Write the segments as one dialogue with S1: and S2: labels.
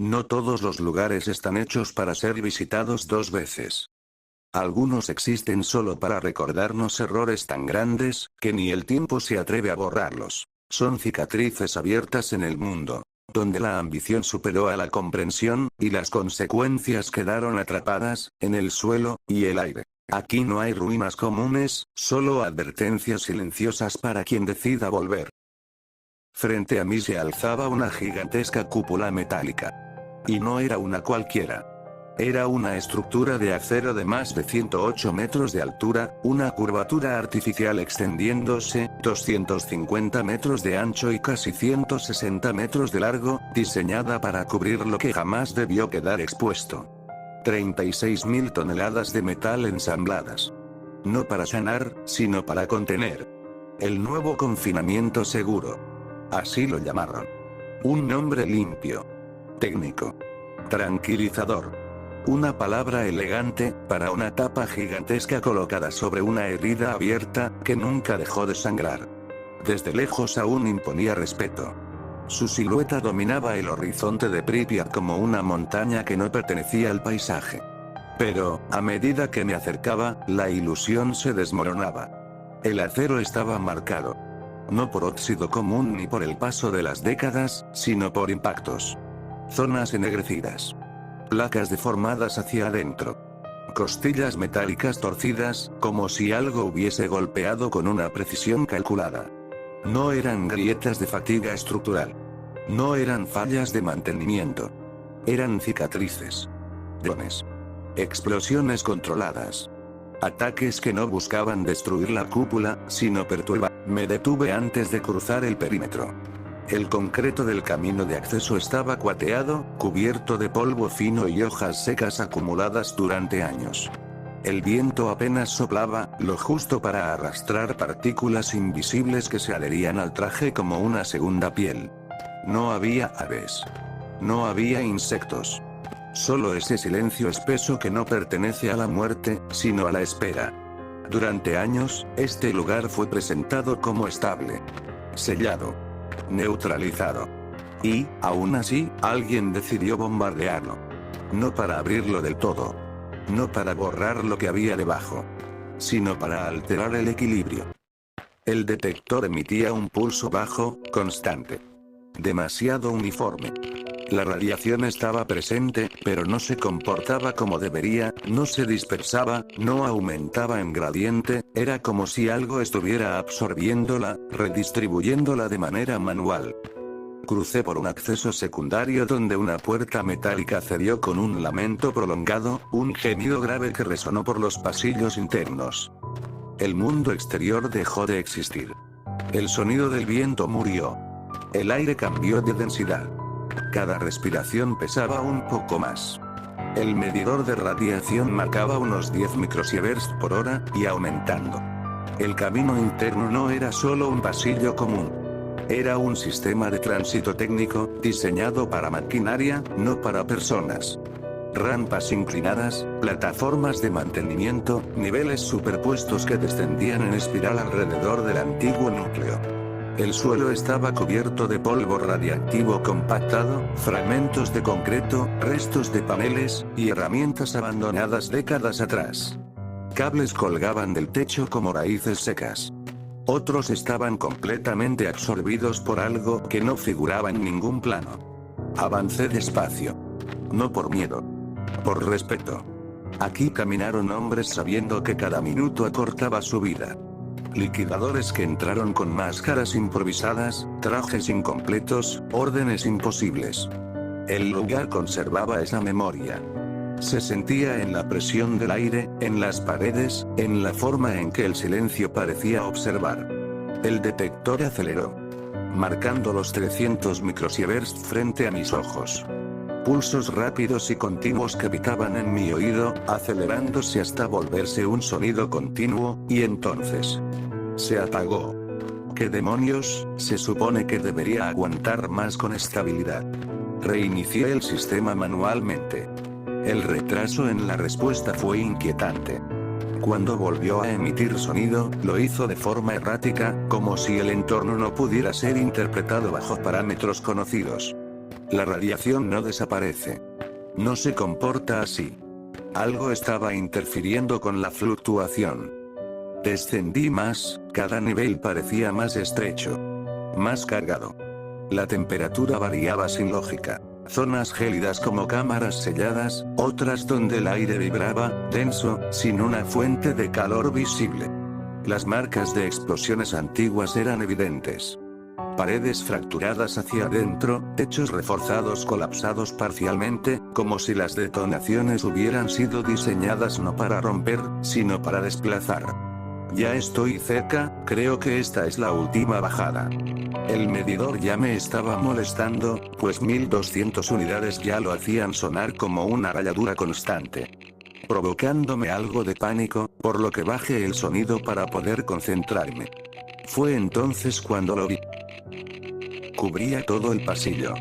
S1: No todos los lugares están hechos para ser visitados dos veces. Algunos existen solo para recordarnos errores tan grandes, que ni el tiempo se atreve a borrarlos. Son cicatrices abiertas en el mundo, donde la ambición superó a la comprensión, y las consecuencias quedaron atrapadas, en el suelo, y el aire. Aquí no hay ruinas comunes, solo advertencias silenciosas para quien decida volver. Frente a mí se alzaba una gigantesca cúpula metálica. Y no era una cualquiera. Era una estructura de acero de más de 108 metros de altura, una curvatura artificial extendiéndose, 250 metros de ancho y casi 160 metros de largo, diseñada para cubrir lo que jamás debió quedar expuesto. 36.000 toneladas de metal ensambladas. No para sanar, sino para contener. El nuevo confinamiento seguro. Así lo llamaron. Un nombre limpio. Técnico. Tranquilizador. Una palabra elegante, para una tapa gigantesca colocada sobre una herida abierta, que nunca dejó de sangrar. Desde lejos aún imponía respeto. Su silueta dominaba el horizonte de Pripyat como una montaña que no pertenecía al paisaje. Pero, a medida que me acercaba, la ilusión se desmoronaba. El acero estaba marcado. No por óxido común ni por el paso de las décadas, sino por impactos. Zonas ennegrecidas. Placas deformadas hacia adentro. Costillas metálicas torcidas, como si algo hubiese golpeado con una precisión calculada. No eran grietas de fatiga estructural. No eran fallas de mantenimiento. Eran cicatrices. Drones. Explosiones controladas. Ataques que no buscaban destruir la cúpula, sino perturbar. Me detuve antes de cruzar el perímetro. El concreto del camino de acceso estaba cuateado, cubierto de polvo fino y hojas secas acumuladas durante años. El viento apenas soplaba, lo justo para arrastrar partículas invisibles que se adherían al traje como una segunda piel. No había aves. No había insectos. Solo ese silencio espeso que no pertenece a la muerte, sino a la espera. Durante años, este lugar fue presentado como estable. Sellado. Neutralizado. Y, aún así, alguien decidió bombardearlo. No para abrirlo del todo. No para borrar lo que había debajo. Sino para alterar el equilibrio. El detector emitía un pulso bajo, constante. Demasiado uniforme. La radiación estaba presente, pero no se comportaba como debería, no se dispersaba, no aumentaba en gradiente, era como si algo estuviera absorbiéndola, redistribuyéndola de manera manual. Crucé por un acceso secundario donde una puerta metálica cedió con un lamento prolongado, un gemido grave que resonó por los pasillos internos. El mundo exterior dejó de existir. El sonido del viento murió. El aire cambió de densidad. Cada respiración pesaba un poco más. El medidor de radiación marcaba unos 10 microsieverts por hora, y aumentando. El camino interno no era solo un pasillo común. Era un sistema de tránsito técnico, diseñado para maquinaria, no para personas. Rampas inclinadas, plataformas de mantenimiento, niveles superpuestos que descendían en espiral alrededor del antiguo núcleo. El suelo estaba cubierto de polvo radiactivo compactado, fragmentos de concreto, restos de paneles, y herramientas abandonadas décadas atrás. Cables colgaban del techo como raíces secas. Otros estaban completamente absorbidos por algo que no figuraba en ningún plano. Avancé despacio. No por miedo. Por respeto. Aquí caminaron hombres sabiendo que cada minuto acortaba su vida. Liquidadores que entraron con máscaras improvisadas, trajes incompletos, órdenes imposibles. El lugar conservaba esa memoria. Se sentía en la presión del aire, en las paredes, en la forma en que el silencio parecía observar. El detector aceleró. Marcando los 300 microsieverts frente a mis ojos. Pulsos rápidos y continuos que picaban en mi oído, acelerándose hasta volverse un sonido continuo, y entonces se apagó. ¿Qué demonios? Se supone que debería aguantar más con estabilidad. Reinicié el sistema manualmente. El retraso en la respuesta fue inquietante. Cuando volvió a emitir sonido, lo hizo de forma errática, como si el entorno no pudiera ser interpretado bajo parámetros conocidos. La radiación no desaparece. No se comporta así. Algo estaba interfiriendo con la fluctuación. Descendí más, cada nivel parecía más estrecho. Más cargado. La temperatura variaba sin lógica. Zonas gélidas como cámaras selladas, otras donde el aire vibraba, denso, sin una fuente de calor visible. Las marcas de explosiones antiguas eran evidentes. Paredes fracturadas hacia adentro, techos reforzados colapsados parcialmente, como si las detonaciones hubieran sido diseñadas no para romper, sino para desplazar. Ya estoy cerca, creo que esta es la última bajada. El medidor ya me estaba molestando, pues 1200 unidades ya lo hacían sonar como una rayadura constante, provocándome algo de pánico, por lo que bajé el sonido para poder concentrarme. Fue entonces cuando lo vi. Cubría todo el pasillo.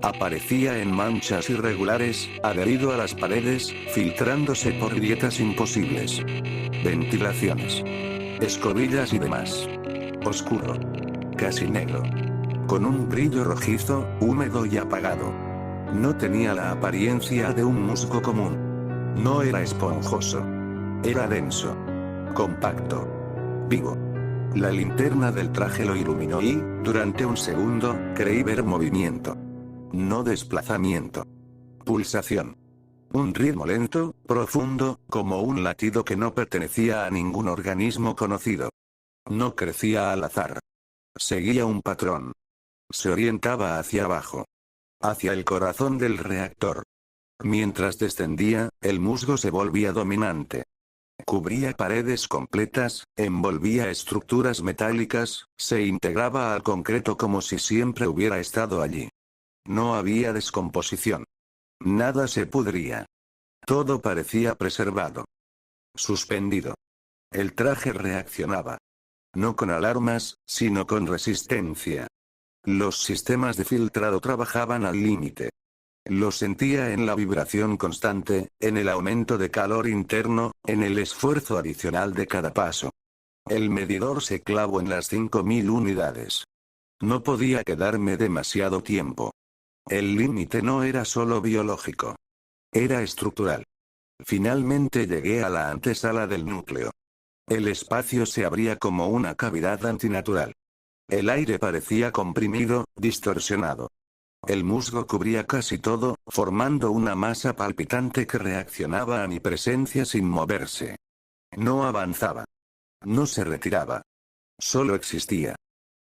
S1: Aparecía en manchas irregulares, adherido a las paredes, filtrándose por grietas imposibles. Ventilaciones, escobillas y demás. Oscuro. Casi negro. Con un brillo rojizo, húmedo y apagado. No tenía la apariencia de un musgo común. No era esponjoso. Era denso. Compacto. Vivo. La linterna del traje lo iluminó y, durante un segundo, creí ver movimiento. No desplazamiento. Pulsación. Un ritmo lento, profundo, como un latido que no pertenecía a ningún organismo conocido. No crecía al azar. Seguía un patrón. Se orientaba hacia abajo. Hacia el corazón del reactor. Mientras descendía, el musgo se volvía dominante. Cubría paredes completas, envolvía estructuras metálicas, se integraba al concreto como si siempre hubiera estado allí. No había descomposición. Nada se pudría. Todo parecía preservado. Suspendido. El traje reaccionaba. No con alarmas, sino con resistencia. Los sistemas de filtrado trabajaban al límite. Lo sentía en la vibración constante, en el aumento de calor interno, en el esfuerzo adicional de cada paso. El medidor se clavó en las 5000 unidades. No podía quedarme demasiado tiempo. El límite no era solo biológico. Era estructural. Finalmente llegué a la antesala del núcleo. El espacio se abría como una cavidad antinatural. El aire parecía comprimido, distorsionado. El musgo cubría casi todo, formando una masa palpitante que reaccionaba a mi presencia sin moverse. No avanzaba. No se retiraba. Solo existía.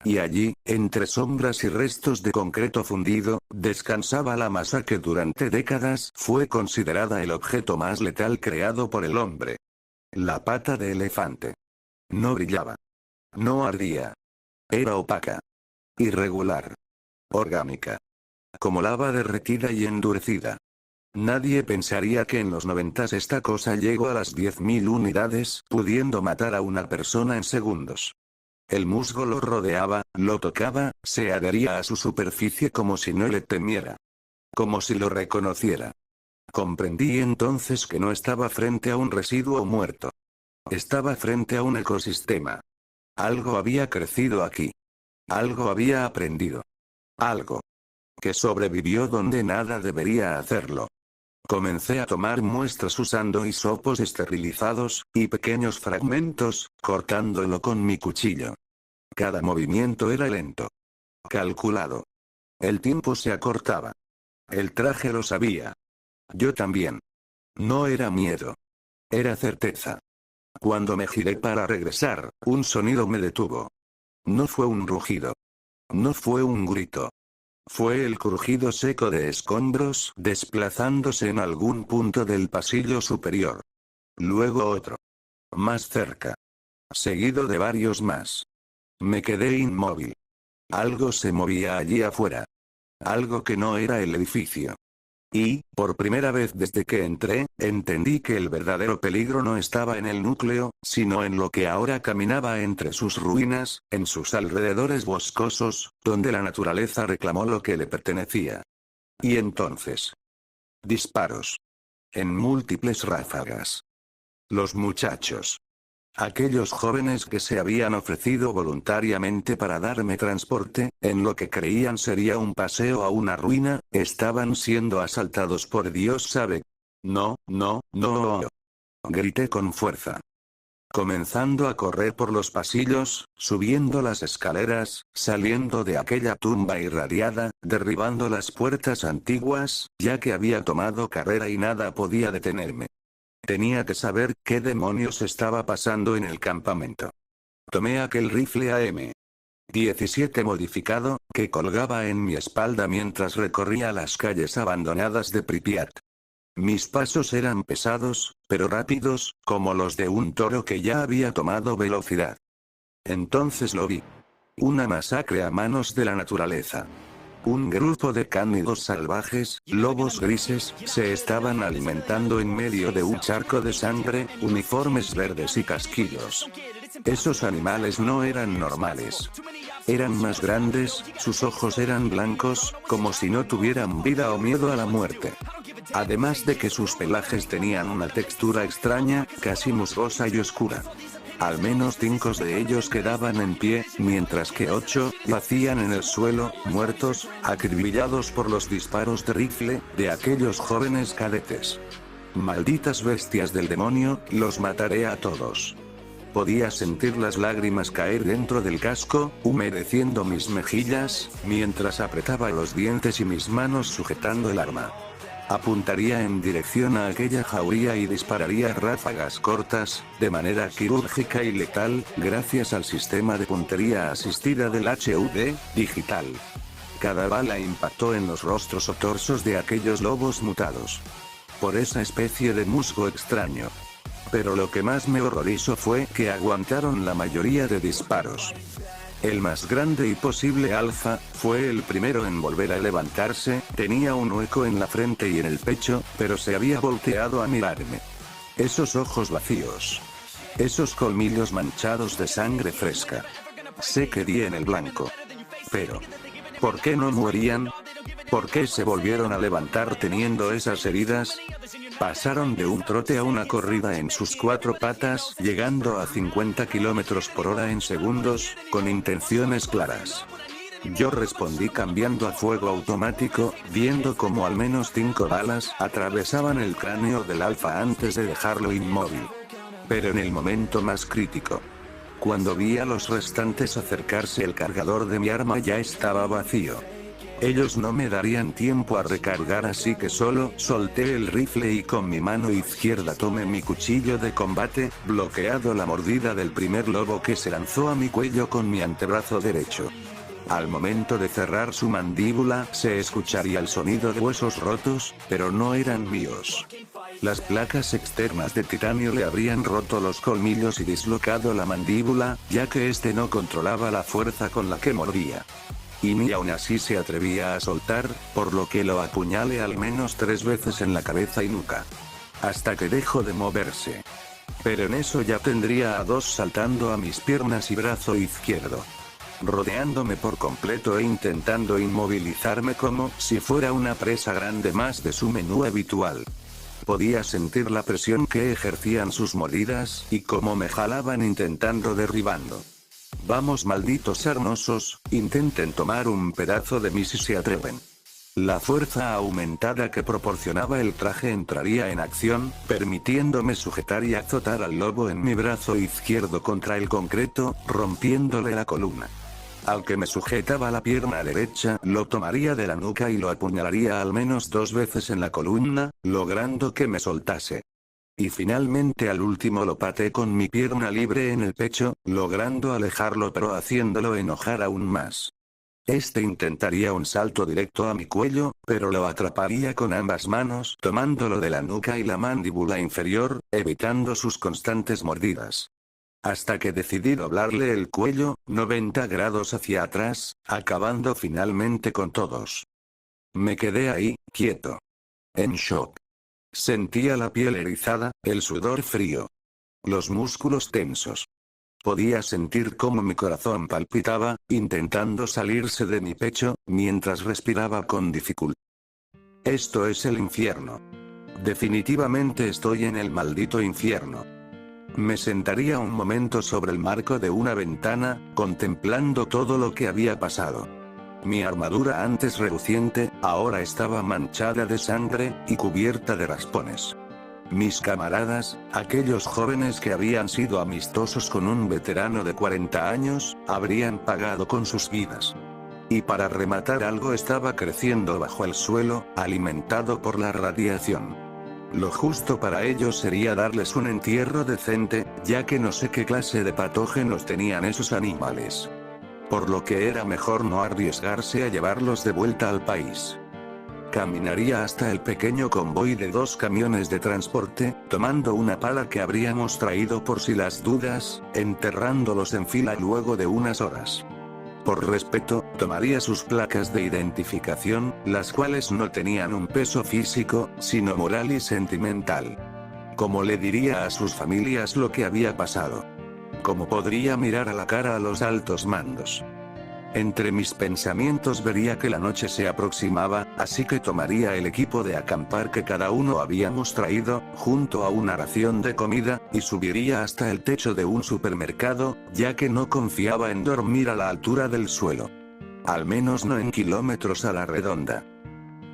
S1: Y allí, entre sombras y restos de concreto fundido, descansaba la masa que durante décadas fue considerada el objeto más letal creado por el hombre. La pata de elefante. No brillaba. No ardía. Era opaca. Irregular. Orgánica. Como lava derretida y endurecida. Nadie pensaría que en los 90 esta cosa llegó a las 10.000 unidades, pudiendo matar a una persona en segundos. El musgo lo rodeaba, lo tocaba, se adhería a su superficie como si no le temiera. Como si lo reconociera. Comprendí entonces que no estaba frente a un residuo muerto. Estaba frente a un ecosistema. Algo había crecido aquí. Algo había aprendido. Algo que sobrevivió donde nada debería hacerlo. Comencé a tomar muestras usando hisopos esterilizados, y pequeños fragmentos, cortándolo con mi cuchillo. Cada movimiento era lento. Calculado. El tiempo se acortaba. El traje lo sabía. Yo también. No era miedo. Era certeza. Cuando me giré para regresar, un sonido me detuvo. No fue un rugido. No fue un grito. Fue el crujido seco de escombros desplazándose en algún punto del pasillo superior. Luego otro. Más cerca. Seguido de varios más. Me quedé inmóvil. Algo se movía allí afuera. Algo que no era el edificio. Y, por primera vez desde que entré, entendí que el verdadero peligro no estaba en el núcleo, sino en lo que ahora caminaba entre sus ruinas, en sus alrededores boscosos, donde la naturaleza reclamó lo que le pertenecía. Y entonces. Disparos. En múltiples ráfagas. Los muchachos. Aquellos jóvenes que se habían ofrecido voluntariamente para darme transporte, en lo que creían sería un paseo a una ruina, estaban siendo asaltados por Dios sabe. No, no, no. Grité con fuerza. Comenzando a correr por los pasillos, subiendo las escaleras, saliendo de aquella tumba irradiada, derribando las puertas antiguas, ya que había tomado carrera y nada podía detenerme. Tenía que saber qué demonios estaba pasando en el campamento. Tomé aquel rifle AM-17 modificado, que colgaba en mi espalda mientras recorría las calles abandonadas de Pripyat. Mis pasos eran pesados, pero rápidos, como los de un toro que ya había tomado velocidad. Entonces lo vi. Una masacre a manos de la naturaleza. Un grupo de cánidos salvajes, lobos grises, se estaban alimentando en medio de un charco de sangre, uniformes verdes y casquillos. Esos animales no eran normales. Eran más grandes, sus ojos eran blancos, como si no tuvieran vida o miedo a la muerte. Además de que sus pelajes tenían una textura extraña, casi musgosa y oscura. Al menos 5 de ellos quedaban en pie, mientras que 8 yacían en el suelo, muertos, acribillados por los disparos de rifle, de aquellos jóvenes cadetes. Malditas bestias del demonio, los mataré a todos. Podía sentir las lágrimas caer dentro del casco, humedeciendo mis mejillas, mientras apretaba los dientes y mis manos sujetando el arma. Apuntaría en dirección a aquella jauría y dispararía ráfagas cortas, de manera quirúrgica y letal, gracias al sistema de puntería asistida del HUD, digital. Cada bala impactó en los rostros o torsos de aquellos lobos mutados por esa especie de musgo extraño. Pero lo que más me horrorizó fue que aguantaron la mayoría de disparos. El más grande y posible alfa, fue el primero en volver a levantarse, tenía un hueco en la frente y en el pecho, pero se había volteado a mirarme. Esos ojos vacíos. Esos colmillos manchados de sangre fresca. Sé que di en el blanco. Pero, ¿por qué no morían? ¿Por qué se volvieron a levantar teniendo esas heridas? Pasaron de un trote a una corrida en sus 4 patas, llegando a 50 km/h en segundos, con intenciones claras. Yo respondí cambiando a fuego automático, viendo como al menos 5 balas atravesaban el cráneo del alfa antes de dejarlo inmóvil. Pero en el momento más crítico, cuando vi a los restantes acercarse, el cargador de mi arma ya estaba vacío. Ellos no me darían tiempo a recargar, así que solo solté el rifle y con mi mano izquierda tomé mi cuchillo de combate, bloqueado la mordida del primer lobo que se lanzó a mi cuello con mi antebrazo derecho. Al momento de cerrar su mandíbula, se escucharía el sonido de huesos rotos, pero no eran míos. Las placas externas de titanio le habrían roto los colmillos y dislocado la mandíbula, ya que este no controlaba la fuerza con la que mordía. Y ni aún así se atrevía a soltar, por lo que lo apuñalé al menos 3 veces en la cabeza y nuca. Hasta que dejó de moverse. Pero en eso ya tendría a 2 saltando a mis piernas y brazo izquierdo, rodeándome por completo e intentando inmovilizarme como si fuera una presa grande más de su menú habitual. Podía sentir la presión que ejercían sus mordidas y cómo me jalaban intentando derribando. Vamos, malditos sarnosos, intenten tomar un pedazo de mí si se atreven. La fuerza aumentada que proporcionaba el traje entraría en acción, permitiéndome sujetar y azotar al lobo en mi brazo izquierdo contra el concreto, rompiéndole la columna. Al que me sujetaba la pierna derecha, lo tomaría de la nuca y lo apuñalaría al menos 2 veces en la columna, logrando que me soltase. Y finalmente al último lo pateé con mi pierna libre en el pecho, logrando alejarlo pero haciéndolo enojar aún más. Este intentaría un salto directo a mi cuello, pero lo atraparía con ambas manos, tomándolo de la nuca y la mandíbula inferior, evitando sus constantes mordidas. Hasta que decidí doblarle el cuello, 90 grados hacia atrás, acabando finalmente con todos. Me quedé ahí, quieto. En shock. Sentía la piel erizada, el sudor frío. Los músculos tensos. Podía sentir cómo mi corazón palpitaba, intentando salirse de mi pecho, mientras respiraba con dificultad. Esto es el infierno. Definitivamente estoy en el maldito infierno. Me sentaría un momento sobre el marco de una ventana, contemplando todo lo que había pasado. Mi armadura antes reluciente, ahora estaba manchada de sangre, y cubierta de raspones. Mis camaradas, aquellos jóvenes que habían sido amistosos con un veterano de 40 años, habrían pagado con sus vidas. Y para rematar, algo estaba creciendo bajo el suelo, alimentado por la radiación. Lo justo para ellos sería darles un entierro decente, ya que no sé qué clase de patógenos tenían esos animales. Por lo que era mejor no arriesgarse a llevarlos de vuelta al país. Caminaría hasta el pequeño convoy de 2 camiones de transporte, tomando una pala que habríamos traído por si las dudas, enterrándolos en fila luego de unas horas. Por respeto, tomaría sus placas de identificación, las cuales no tenían un peso físico, sino moral y sentimental. ¿Cómo le diría a sus familias lo que había pasado? ¿Cómo podría mirar a la cara a los altos mandos? Entre mis pensamientos vería que la noche se aproximaba, así que tomaría el equipo de acampar que cada uno habíamos traído, junto a una ración de comida, y subiría hasta el techo de un supermercado, ya que no confiaba en dormir a la altura del suelo. Al menos no en kilómetros a la redonda.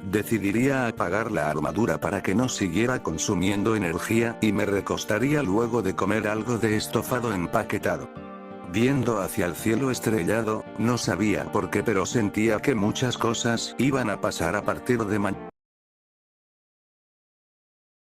S1: Decidiría apagar la armadura para que no siguiera consumiendo energía, y me recostaría luego de comer algo de estofado empaquetado. Viendo hacia el cielo estrellado, no sabía por qué, pero sentía que muchas cosas iban a pasar a partir de mañana.